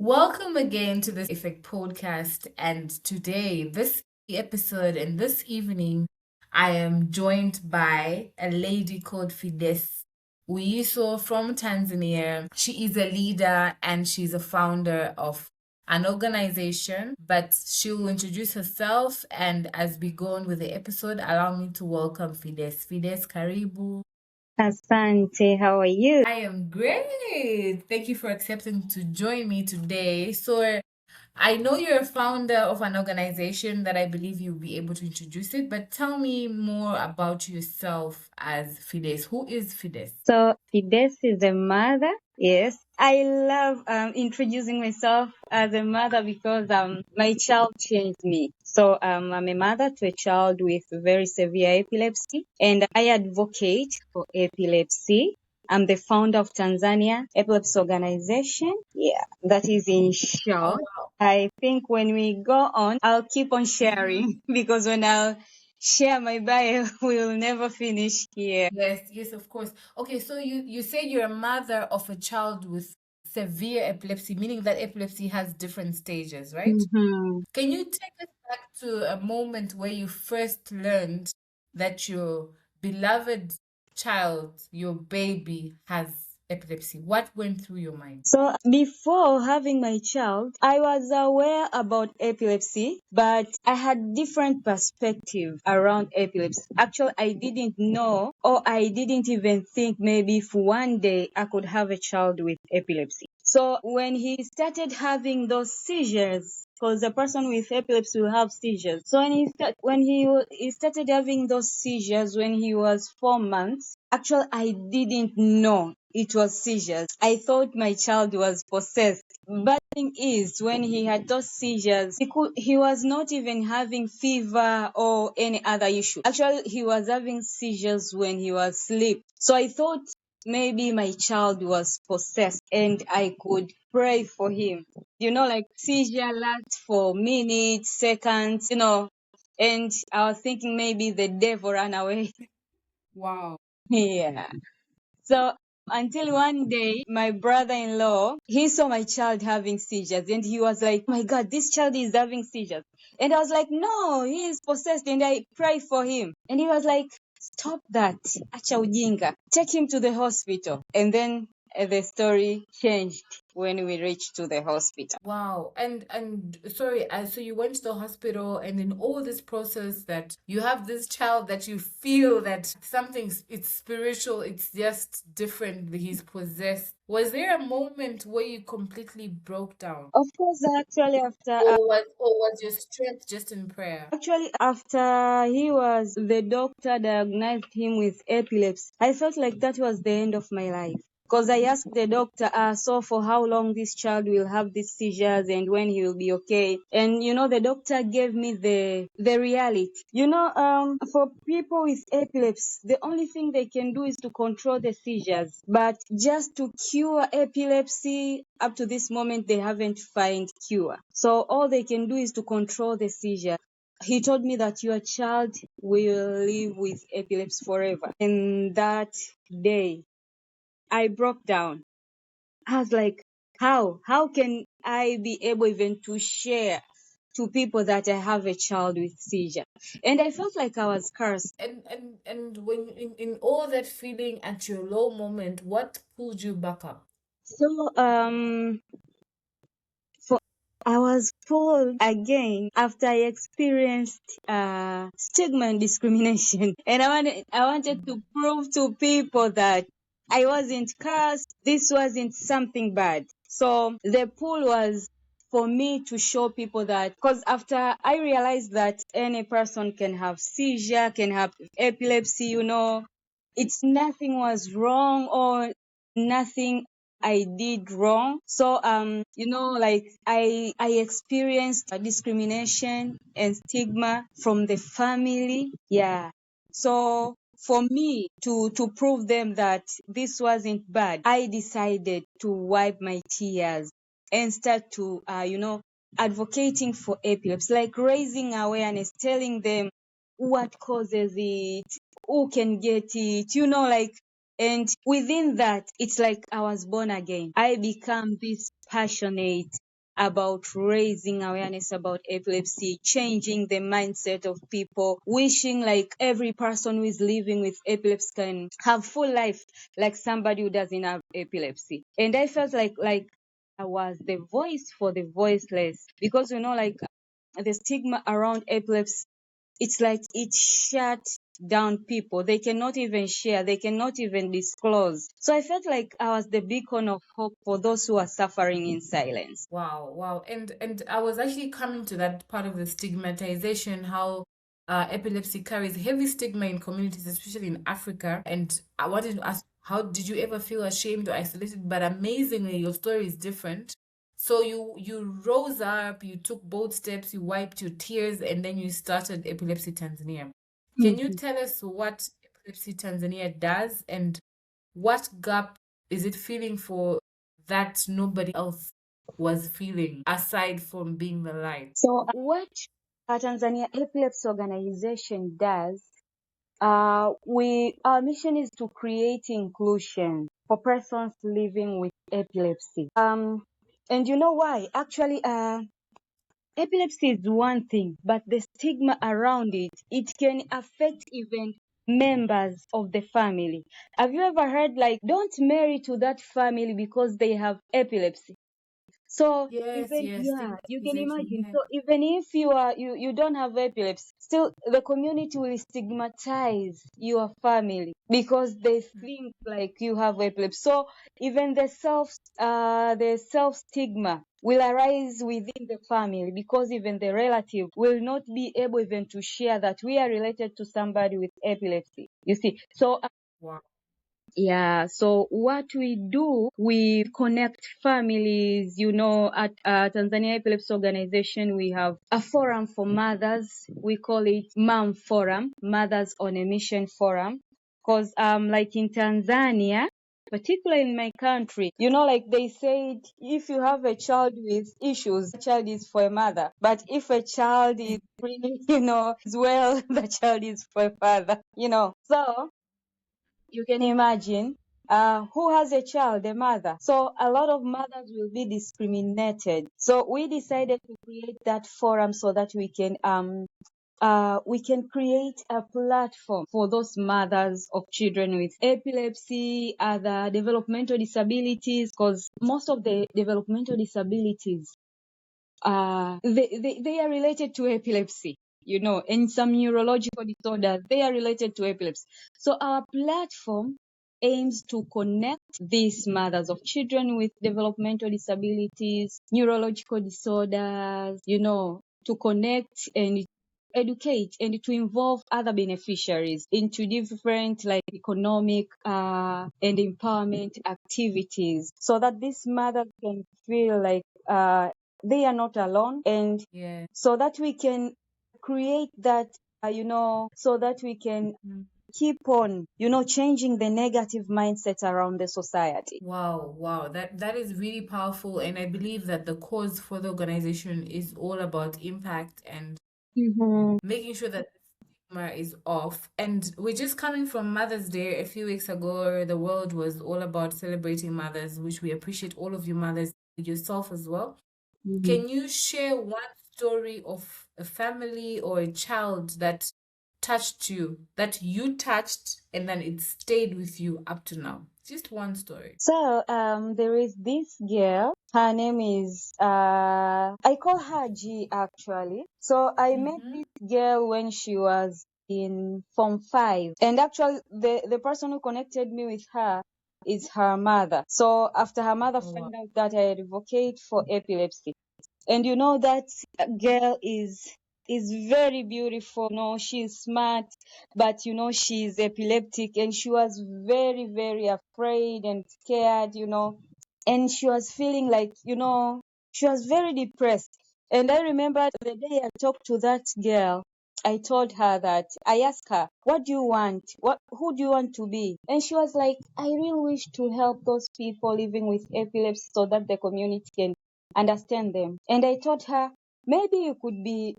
Welcome again to this Effect Podcast. And today, this episode and this evening, I am joined by a lady called Fides Uiso from Tanzania. She is a leader and she's a founder of an organization, but she will introduce herself. And as we go on with the episode, allow me to welcome Fides. Fides, karibu. Asante, how are you? I am great. Thank you for accepting to join me today. So, I know you're a founder of an organization that I believe you'll be able to introduce it, but tell me more about yourself as Fides. Who is Fides? So, Fides is a mother. Yes, I love introducing myself as a mother because my child changed me. So, I'm a mother to a child with very severe epilepsy, and I advocate for epilepsy. I'm the founder of Tanzania Epilepsy Organization. Yeah, that is in Oh, short. wow. I think when we go on, I'll keep on sharing because when I'll share my bio, we will never finish here. Yes, yes, of course. Okay, so you say you're a mother of a child with severe epilepsy, meaning that epilepsy has different stages, right? Mm-hmm. Can you take us back to a moment where you first learned that your beloved child, your baby, has epilepsy? What went through your mind? So before having my child, I was aware about epilepsy, but I had different perspective around epilepsy. Actually, I didn't know or I didn't even think maybe if one day I could have a child with epilepsy. So when he started having those seizures, because a person with epilepsy will have seizures. So he started having those seizures when he was 4 months. Actually, I didn't know it was seizures. I thought my child was possessed. But the thing is, when he had those seizures, he was not even having fever or any other issue. Actually, he was having seizures when he was asleep. So I thought maybe my child was possessed and I could pray for him. Like seizure lasts for minutes, seconds, and I was thinking maybe the devil ran away. Wow. Yeah. So until one day, my brother-in-law, he saw my child having seizures and he was like, oh my God, this child is having seizures. And I was like, no, he is possessed. And I prayed for him. And he was like, stop that. Acha ujinga. Take him to the hospital. And then the story changed when we reached to the hospital. Wow. And sorry, so you went to the hospital and in all this process that you have this child that you feel that it's spiritual, it's just different, he's possessed. Was there a moment where you completely broke down? Of course, actually after Or was your strength just in prayer? the doctor diagnosed him with epilepsy, I felt like that was the end of my life. Because I asked the doctor, so for how long this child will have these seizures and when he will be okay. And the doctor gave me the reality. For people with epilepsy, the only thing they can do is to control the seizures. But just to cure epilepsy, up to this moment, they haven't found cure. So all they can do is to control the seizure. He told me that your child will live with epilepsy forever. And that day, I broke down. I was like, how? How can I be able even to share to people that I have a child with seizure? And I felt like I was cursed. And when in all that feeling at your low moment, what pulled you back up? So, for I was pulled again after I experienced stigma and discrimination, and I wanted to prove to people that I wasn't cursed. This wasn't something bad. So the pull was for me to show people that, because after I realized that any person can have seizure, can have epilepsy, it's nothing was wrong or nothing I did wrong. So like I experienced discrimination and stigma from the family. Yeah. So for me to prove them that this wasn't bad, I decided to wipe my tears and start to advocating for epilepsy, like raising awareness, telling them what causes it, who can get it, like. And within that, it's like I was born again. I become this passionate about raising awareness about epilepsy, changing the mindset of people, wishing like every person who is living with epilepsy can have full life like somebody who doesn't have epilepsy. And I felt like I was the voice for the voiceless, because like the stigma around epilepsy, it's like it shut down people. They cannot even share, they cannot even disclose. So I felt like I was the beacon of hope for those who are suffering in silence. Wow, wow. And I was actually coming to that part of the stigmatization, how epilepsy carries heavy stigma in communities, especially in Africa. And I wanted to ask, how did you ever feel ashamed or isolated? But amazingly, your story is different. So you rose up, you took bold steps, you wiped your tears, and then you started Epilepsy Tanzania. Can you Mhm. tell us what Epilepsy Tanzania does, and what gap is it feeling for that nobody else was feeling aside from being the light? So what Tanzania Epilepsy Organization does, our mission is to create inclusion for persons living with epilepsy. And you know why? Actually, epilepsy is one thing, but the stigma around it, it can affect even members of the family. Have you ever heard like, don't marry to that family because they have epilepsy? So Yes, even, yes, yeah, you can stigmatization. imagine. Yeah. So even if you don't have epilepsy, still the community will stigmatize your family because they think like you have epilepsy. So even the self stigma will arise within the family, because even the relative will not be able even to share that we are related to somebody with epilepsy. You see, so Wow. yeah, so what we do, we connect families. At Tanzania Epilepsy Organization, we have a forum for mothers. We call it Mom Forum, Mothers on a Mission Forum. Because like in Tanzania, particularly in my country, like they said, if you have a child with issues, the child is for a mother. But if a child is really, is well, the child is for a father. So you can imagine, who has a child, a mother. So a lot of mothers will be discriminated. So we decided to create that forum so that we can create a platform for those mothers of children with epilepsy, other developmental disabilities, because most of the developmental disabilities, they are related to epilepsy, and some neurological disorders, they are related to epilepsy. So our platform aims to connect these mothers of children with developmental disabilities, neurological disorders, to connect and educate and to involve other beneficiaries into different like economic and empowerment activities, so that these mothers can feel like they are not alone, and Yeah. so that we can create that, so that we can Mm. keep on, changing the negative mindset around the society. Wow, wow. That is really powerful. And I believe that the cause for the organization is all about impact and Mm-hmm. making sure that the stigma is off. And we're just coming from Mother's Day a few weeks ago. The world was all about celebrating mothers, which we appreciate all of you mothers, yourself as well. Mm-hmm. Can you share one story of a family or a child that touched you, that you touched, and then it stayed with you up to now? Just one story. So there is this girl. Her name is I call her G actually. So I met Mm-hmm. this girl when she was in Form 5, and actually the person who connected me with her is her mother. So after her mother Oh, wow. found out that I advocate for epilepsy, and that girl is very beautiful. She's smart, but she's epileptic, and she was very, very afraid and scared, and she was feeling like, she was very depressed. And I remember the day I talked to that girl, I told her that, I asked her, what do you want? Who do you want to be? And she was like, I really wish to help those people living with epilepsy so that the community can understand them. And I told her, maybe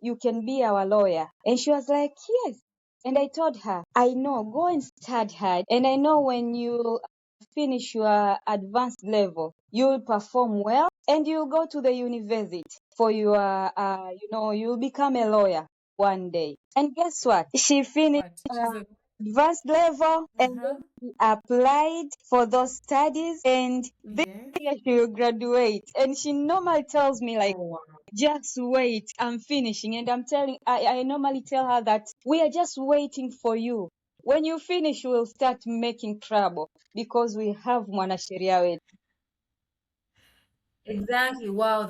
you can be our lawyer. And she was like, yes. And I told her, I know, go and study hard. And I know when you finish your advanced level, you'll perform well and you'll go to the university for your, you'll become a lawyer one day. And guess what? She finished What? She's a advanced level and uh-huh. then she applied for those studies and this Yes. year she will graduate. And she normally tells me like, Oh wow. just wait, I'm finishing. And I normally tell her that we are just waiting for you. When you finish, we'll start making trouble because we have mwanasheria wetu. Exactly. Wow,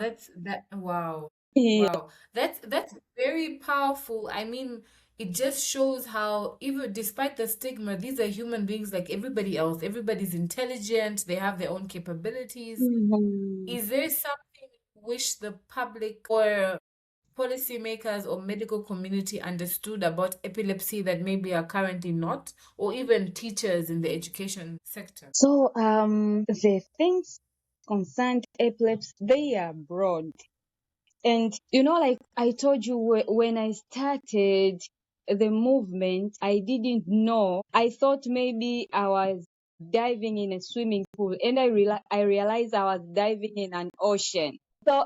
wow. Yeah. Wow. That's very powerful. I mean, it just shows how even despite the stigma, these are human beings like everybody else. Everybody's intelligent, they have their own capabilities. Mhm. Is there something you wish the public or policymakers or medical community understood about epilepsy that maybe are currently not, or even teachers in the education sector? So, the things concerned epilepsy, they are broad. And, like I told you, when I started the movement, I didn't know. I thought maybe I was diving in a swimming pool, and I realized I was diving in an ocean. So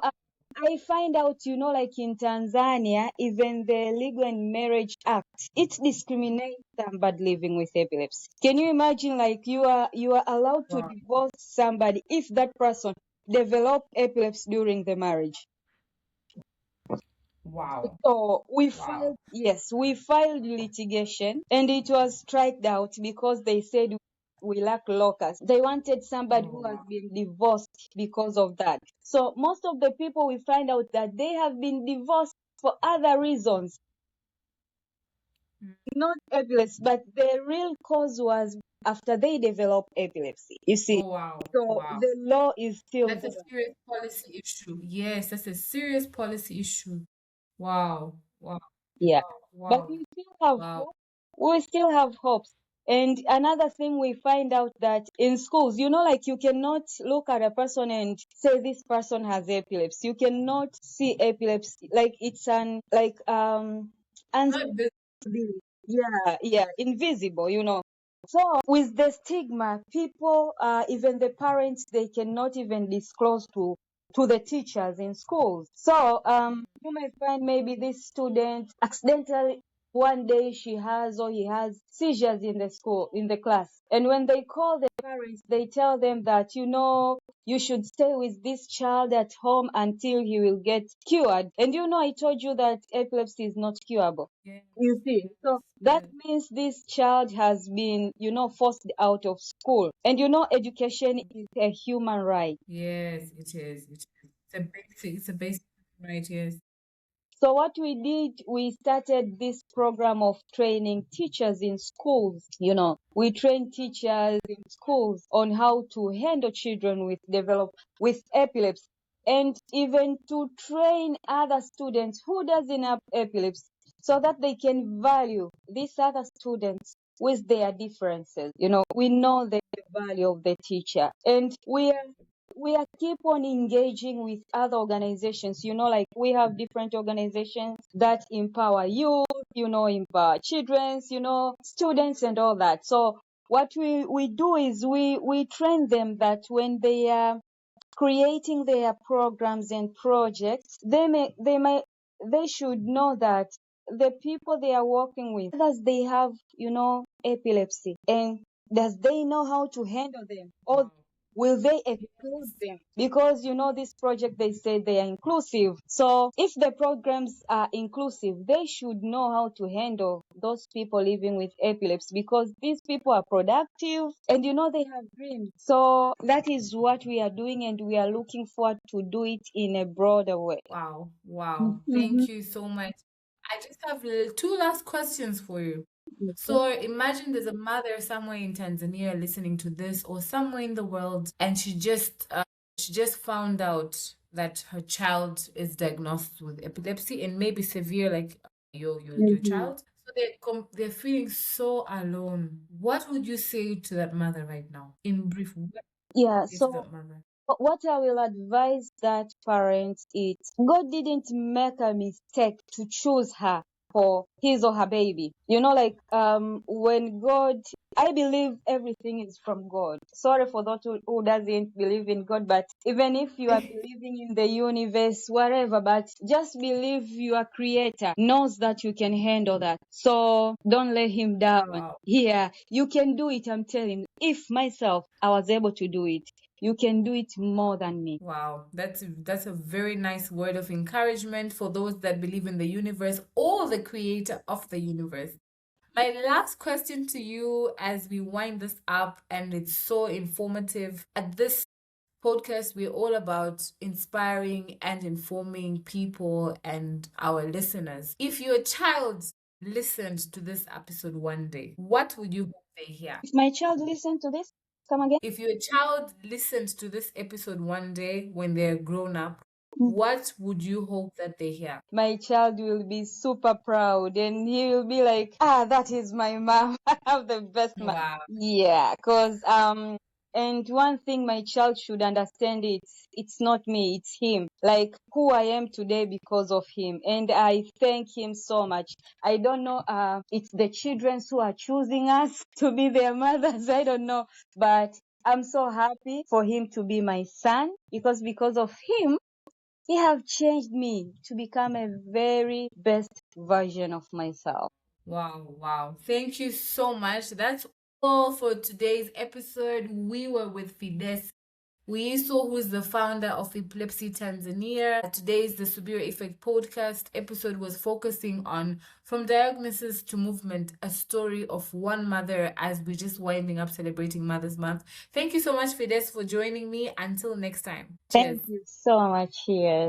I find out, like in Tanzania, even the Legal and Marriage Act, it discriminates somebody living with epilepsy. Can you imagine, like you are allowed to Wow. divorce somebody if that person developed epilepsy during the marriage? Wow. So Wow. we filed litigation and it was striked out because they said we lack locus. They wanted somebody Oh who has wow. been divorced because of that. So most of the people we find out that they have been divorced for other reasons, Mm. not epilepsy, but the real cause was after they developed epilepsy. You see, Oh wow. so Wow. the law is still That's a there. serious policy issue. Yes, that's a serious policy issue. Wow. Wow. Yeah. But Wow. we still have Wow. hope. We still have hopes. And another thing we find out that in schools, like you cannot look at a person and say this person has epilepsy. You cannot see epilepsy like it's Not this. unseen. Yeah, invisible. So with the stigma, people, even the parents, they cannot even disclose to the teachers in schools. So you may find maybe this student accidentally one day she has or he has seizures in the school, in the class. And when they call the parents, they tell them that, you should stay with this child at home until he will get cured. And I told you that epilepsy is not curable. Yes. You see, Yes. so that Yes. means this child has been, forced out of school. And education is a human right. Yes, it is. It is. It's a basic. It's a basic right. Yes. So what we did, we started this program of training teachers in schools. We train teachers in schools on how to handle children with epilepsy, and even to train other students who doesn't have epilepsy so that they can value these other students with their differences. We know the value of the teacher, and we are keep on engaging with other organizations. Like we have different organizations that empower youth, empower children, students and all that. So what we do is we train them that when they are creating their programs and projects, they should know that the people they are working with, others they have, epilepsy, and does they know how to handle them, or Wow. will they exclude Yes. them? Because this project, they say they are inclusive. So if the programs are inclusive, they should know how to handle those people living with epilepsy, because these people are productive and they have dreams. So that is what we are doing, and we are looking forward to do it in a broader way. Wow. Wow. Mhm. Thank you so much. I just have two last questions for you. Okay. So imagine there's a mother somewhere in Tanzania listening to this, or somewhere in the world, and she just found out that her child is diagnosed with epilepsy and maybe severe, like your Mhm. child. So they're feeling so alone. What would you say to that mother right now? In brief, what Yeah. is So that mother? what I will advise that parent is, God didn't make a mistake to choose her for his or her baby. Like when God, I believe everything is from God. Sorry for those who doesn't believe in God, but even if you are believing in the universe, whatever, but just believe your creator knows that you can handle that. So don't let him down. Wow. Yeah, you can do it. I'm telling you. If myself, I was able to do it, you can do it more than me. Wow, that's a very nice word of encouragement for those that believe in the universe or the creator of the universe. My last question to you as we wind this up, and it's so informative. At this podcast, we're all about inspiring and informing people and our listeners. If your child listened to this episode one day, what would you hope they hear? If my child listened to this, come again. If your child listens to this episode one day when they're grown up, what would you hope that they hear? My child will be super proud and he will be like, that is my mom. I have the best mom. Wow. Yeah, because and one thing my child should understand, it's not me, it's him. Like who I am today because of him. And I thank him so much. I don't know, it's the children who are choosing us to be their mothers. I don't know. But I'm so happy for him to be my son because of him, he have changed me to become a very best version of myself. Wow, wow. Thank you so much. That's all for today's episode. We were with Fides Uiso, who's the founder of Epilepsy Tanzania. Today's the Subira Effect Podcast episode was focusing on From Diagnosis to Movement, a story of one mother as we're just winding up celebrating Mother's Month. Thank you so much, Fides, for joining me. Until next time. Cheers. Thank you so much. Cheers.